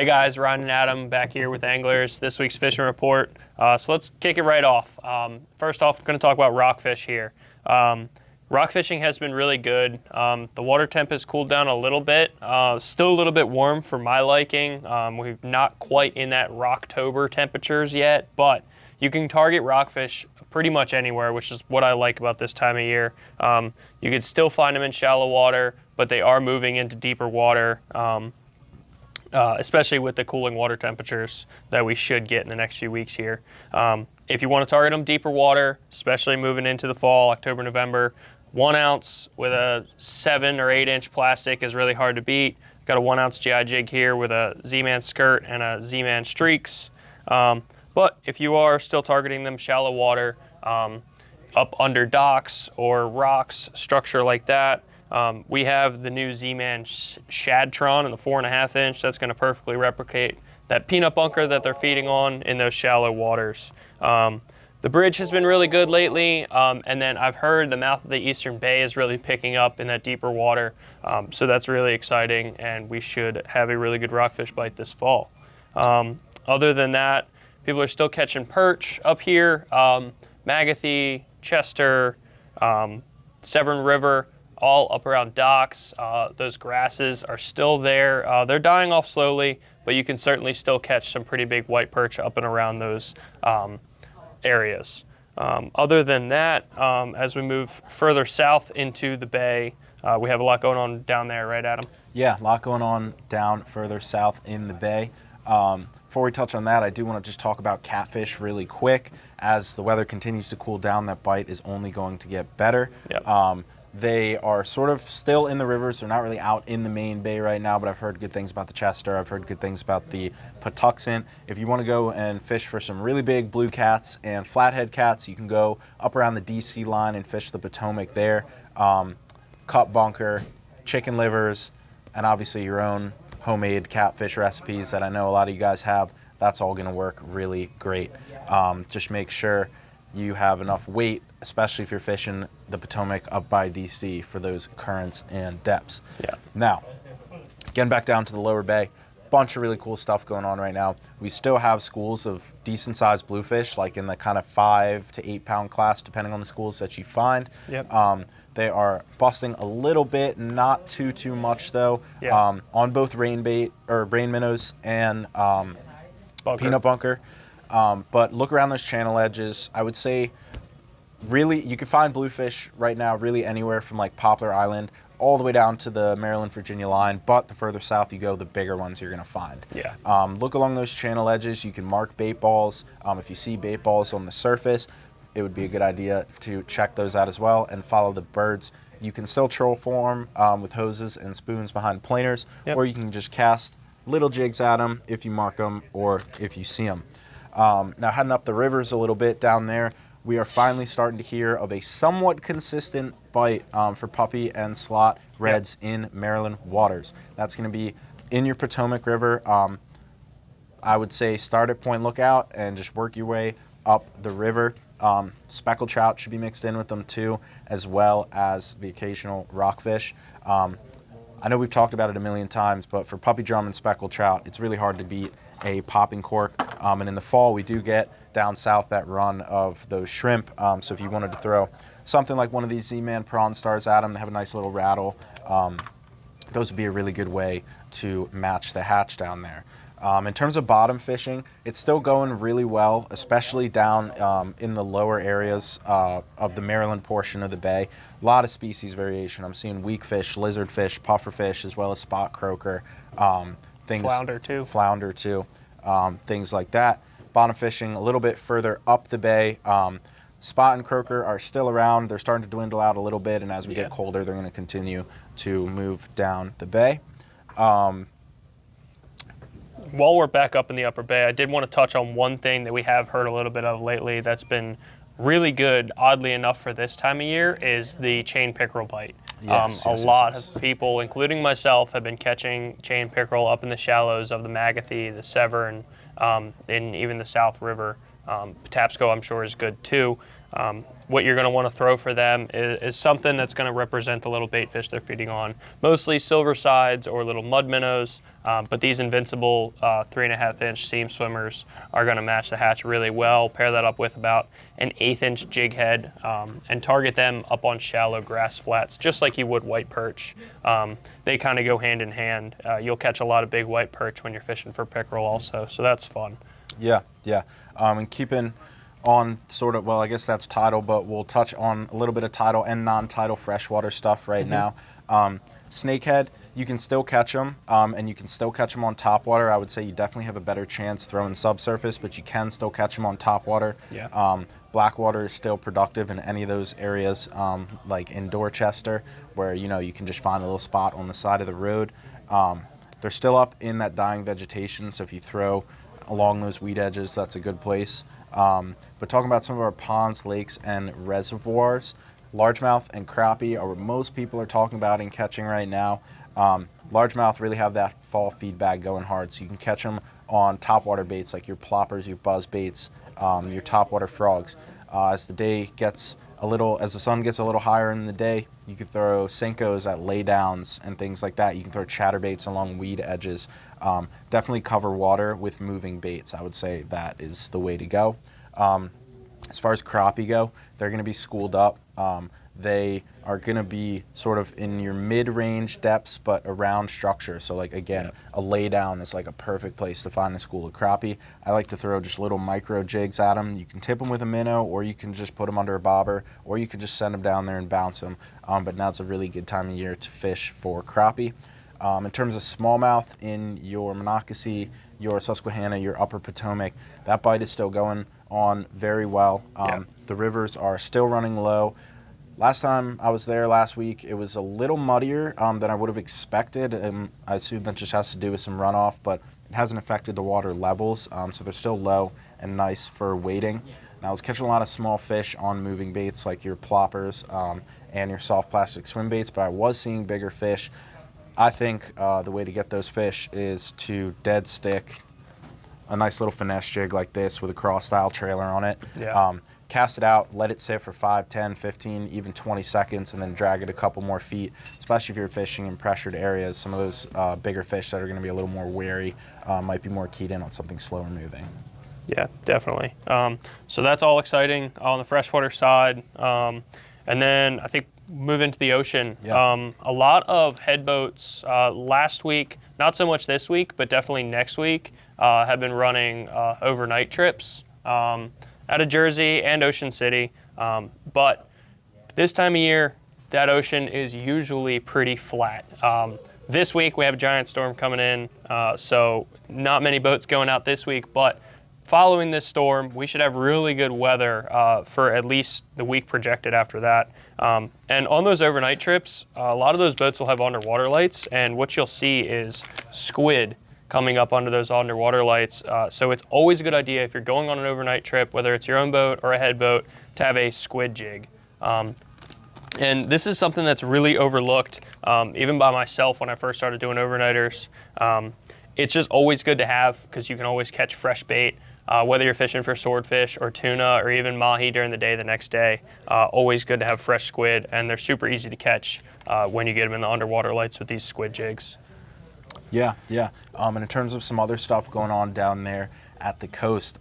Hey guys, Ryan and Adam back here with Anglers, this week's fishing report. So let's kick it right off. First off, I'm going to talk about rockfish here. Rock fishing has been really good. The water temp has cooled down a little bit. Still a little bit warm for my liking. We're not quite in that Rocktober temperatures yet, but you can target rockfish pretty much anywhere, which is what I like about this time of year. You can still find them in shallow water, but they are moving into deeper water. Especially with the cooling water temperatures that we should get in the next few weeks here. If you want to target them deeper water, especially moving into the fall, October, November, 1 ounce with a 7 or 8 inch plastic is really hard to beat. Got a 1 ounce GI jig here with a Z-Man skirt and a Z-Man streaks. But if you are still targeting them shallow water, up under docks or rocks, structure like that, we have the new Z-Man Shadtron in the 4.5 inch. That's going to perfectly replicate that peanut bunker that they're feeding on in those shallow waters. The bridge has been really good lately, and then I've heard the mouth of the Eastern Bay is really picking up in that deeper water, so that's really exciting, and we should have a really good rockfish bite this fall. Other than that, people are still catching perch up here, Magothy, Chester, Severn River, all up around docks. Those grasses are still there. They're dying off slowly, but you can certainly still catch some pretty big white perch up and around those areas. Other than that, as we move further south into the bay, we have a lot going on down there, right, Adam? Yeah, a lot going on down further south in the bay. Before we touch on that, I do want to just talk about catfish really quick. As the weather continues to cool down, that bite is only going to get better. Yep. They are sort of still in the rivers. They're not really out in the main bay right now, but I've heard good things about the Chester. I've heard good things about the Patuxent. If you want to go and fish for some really big blue cats and flathead cats, you can go up around the DC line and fish the Potomac there. Cut bunker, chicken livers, and obviously your own homemade catfish recipes that I know a lot of you guys have. That's all going to work really great. Just make sure you have enough weight, especially if you're fishing the Potomac up by DC for those currents and depths. Yeah. Now, getting back down to the lower bay, bunch of really cool stuff going on right now. We still have schools of decent sized bluefish, like in the kind of 5 to 8 pound class, depending on the schools that you find. Yep. They are busting a little bit, not too much though. Yeah. On both rain minnows and peanut bunker. But look around those channel edges. I would say really you can find bluefish right now really anywhere from like Poplar Island all the way down to the Maryland-Virginia line, but the further south you go, the bigger ones you're going to find. Yeah. Look along those channel edges. You can mark bait balls. If you see bait balls on the surface, it would be a good idea to check those out as well and follow the birds. You can still troll for them with hoses and spoons behind planers, Yep. or you can just cast little jigs at them if you mark them or if you see them. Now heading up the rivers a little bit down there, we are finally starting to hear of a somewhat consistent bite for puppy and slot reds in Maryland waters. That's going to be in your Potomac River. I would say start at Point Lookout and just work your way up the river. Speckled trout should be mixed in with them too, as well as the occasional rockfish. I know we've talked about it a million times, but for puppy drum and speckled trout, it's really hard to beat a popping cork. And in the fall, we do get down south that run of those shrimp. So if you wanted to throw something like one of these Z-Man Prawn Stars at them, they have a nice little rattle. Those would be a really good way to match the hatch down there. In terms of bottom fishing, it's still going really well, especially down in the lower areas of the Maryland portion of the bay. A lot of species variation. I'm seeing weakfish, lizardfish, pufferfish, as well as spot croaker. Flounder too. Things like that. Bottom fishing a little bit further up the bay. Spot and croaker are still around. They're starting to dwindle out a little bit, and as we get colder, they're going to continue to move down the bay. While we're back up in the upper bay, I did want to touch on one thing that we have heard a little bit of lately that's been really good, oddly enough, for this time of year, is the chain pickerel bite. Yes, a lot of people, including myself, have been catching chain pickerel up in the shallows of the Magothy, the Severn, and even the South River. Patapsco, I'm sure, is good too. What you're going to want to throw for them is something that's going to represent the little bait fish they're feeding on, mostly silver sides or little mud minnows. But these invincible 3.5-inch seam swimmers are going to match the hatch really well. Pair that up with about an 1/8-inch jig head and target them up on shallow grass flats, just like you would white perch. They kind of go hand in hand. You'll catch a lot of big white perch when you're fishing for pickerel also, so that's fun. Yeah, yeah. And keeping on sort of, well, I guess that's tidal, but we'll touch on a little bit of tidal and non-tidal freshwater stuff right now. Snakehead, you can still catch them, and you can still catch them on topwater. I would say you definitely have a better chance throwing subsurface, but you can still catch them on topwater. Yeah. Blackwater is still productive in any of those areas, like in Dorchester, where you can just find a little spot on the side of the road. They're still up in that dying vegetation, so if you throw along those weed edges, that's a good place. But talking about some of our ponds, lakes, and reservoirs, largemouth and crappie are what most people are talking about and catching right now. Largemouth really have that fall feed bag going hard, so you can catch them on topwater baits like your ploppers, your buzz baits, your topwater frogs. As the sun gets a little higher in the day, you can throw Senkos at laydowns and things like that. You can throw chatterbaits along weed edges. Definitely cover water with moving baits. I would say that is the way to go. As far as crappie go, they're going to be schooled up. They are going to be sort of in your mid-range depths, but around structure. So, like, again, a laydown is like a perfect place to find a school of crappie. I like to throw just little micro jigs at them. You can tip them with a minnow, or you can just put them under a bobber, or you can just send them down there and bounce them. But now's a really good time of year to fish for crappie. In terms of smallmouth in your Monocacy, your Susquehanna, your Upper Potomac, that bite is still going on very well. The rivers are still running low. Last time I was there last week, it was a little muddier than I would have expected, and I assume that just has to do with some runoff, but it hasn't affected the water levels, so they're still low and nice for wading. Now, I was catching a lot of small fish on moving baits like your ploppers and your soft plastic swim baits, but I was seeing bigger fish. I think the way to get those fish is to dead stick a nice little finesse jig like this with a cross-style trailer on it. Yeah. Cast it out, let it sit for 5, 10, 15, even 20 seconds, and then drag it a couple more feet, especially if you're fishing in pressured areas. Some of those bigger fish that are going to be a little more wary might be more keyed in on something slower moving. Yeah, definitely. So that's all exciting on the freshwater side. And then I think move into the ocean. Yeah. A lot of head boats last week, not so much this week, but definitely next week, have been running overnight trips out of Jersey and Ocean City. But this time of year, that ocean is usually pretty flat. This week we have a giant storm coming in, so not many boats going out this week, but following this storm, we should have really good weather for at least the week projected after that. And on those overnight trips, a lot of those boats will have underwater lights, and what you'll see is squid coming up under those underwater lights. So it's always a good idea if you're going on an overnight trip, whether it's your own boat or a head boat, to have a squid jig. And this is something that's really overlooked, even by myself when I first started doing overnighters. It's just always good to have because you can always catch fresh bait, whether you're fishing for swordfish or tuna or even mahi during the day the next day. Always good to have fresh squid, and they're super easy to catch when you get them in the underwater lights with these squid jigs. Yeah. And in terms of some other stuff going on down there at the coast,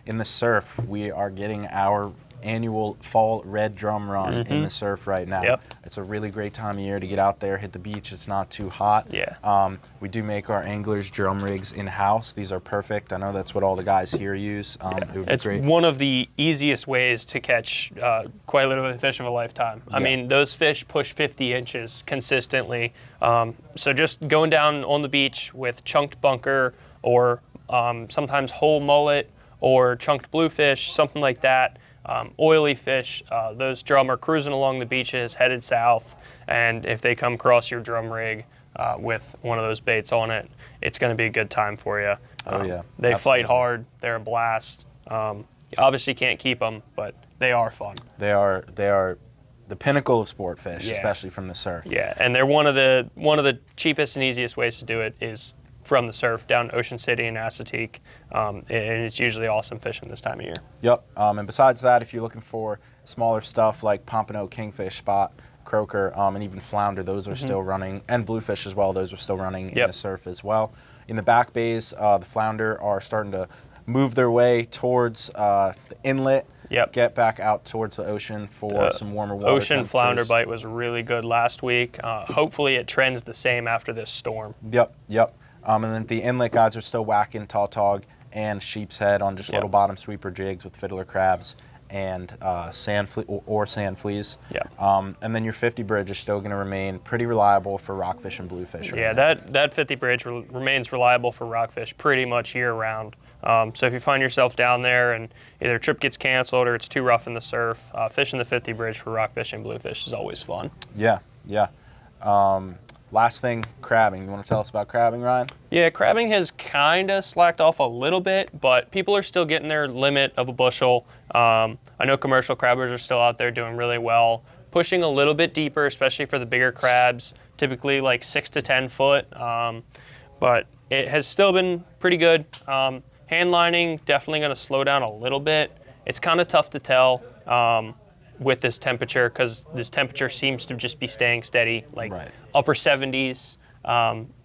in the surf, we are getting our annual fall red drum run in the surf right now. Yep. It's a really great time of year to get out there, hit the beach. It's not too hot. Yeah. We do make our anglers drum rigs in-house. These are perfect. I know that's what all the guys here use. It would be It's great. one of the easiest ways to catch quite literally the fish of a lifetime. I mean, those fish push 50 inches consistently. So just going down on the beach with chunked bunker or sometimes whole mullet or chunked bluefish, something like that, oily fish, those drum are cruising along the beaches headed south, and if they come across your drum rig with one of those baits on it, it's going to be a good time for you. They fight hard. They're a blast. You obviously can't keep them, but they are fun. They are the pinnacle of sport fish, Yeah. especially from the surf. Yeah, and they're one of the cheapest and easiest ways to do it is from the surf down Ocean City and Chesapeake, and it's usually awesome fishing this time of year. Yep. And besides that, if you're looking for smaller stuff like pompano kingfish spot, croaker, and even flounder, those are still running, and bluefish as well, those are still running in the surf as well. In the back bays, the flounder are starting to move their way towards the inlet, get back out towards the ocean for some warmer water Ocean flounder bite was really good last week. Hopefully it trends the same after this storm. Yep. And then the inlet guys are still whacking tautog and sheep's head on just little bottom sweeper jigs with fiddler crabs and sand fleas. And then your 50 bridge is still going to remain pretty reliable for rockfish and bluefish. Yeah, that 50 bridge remains reliable for rockfish pretty much year round. So if you find yourself down there and either a trip gets canceled or it's too rough in the surf, fishing the 50 bridge for rockfish and bluefish is always fun. Yeah. Last thing, crabbing. You want to tell us about crabbing, Ryan? Yeah, crabbing has kind of slacked off a little bit, but people are still getting their limit of a bushel. I know commercial crabbers are still out there doing really well, pushing a little bit deeper, especially for the bigger crabs, typically like 6 to 10 foot. But it has still been pretty good. Hand lining, definitely going to slow down a little bit. It's kind of tough to tell with this temperature because this temperature seems to just be staying steady, like upper 70s.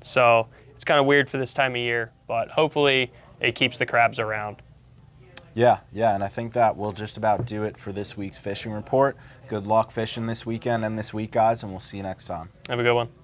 So it's kind of weird for this time of year, but hopefully it keeps the crabs around. Yeah, and I think that will just about do it for this week's fishing report. Good luck fishing this weekend and this week, guys, and we'll see you next time. Have a good one.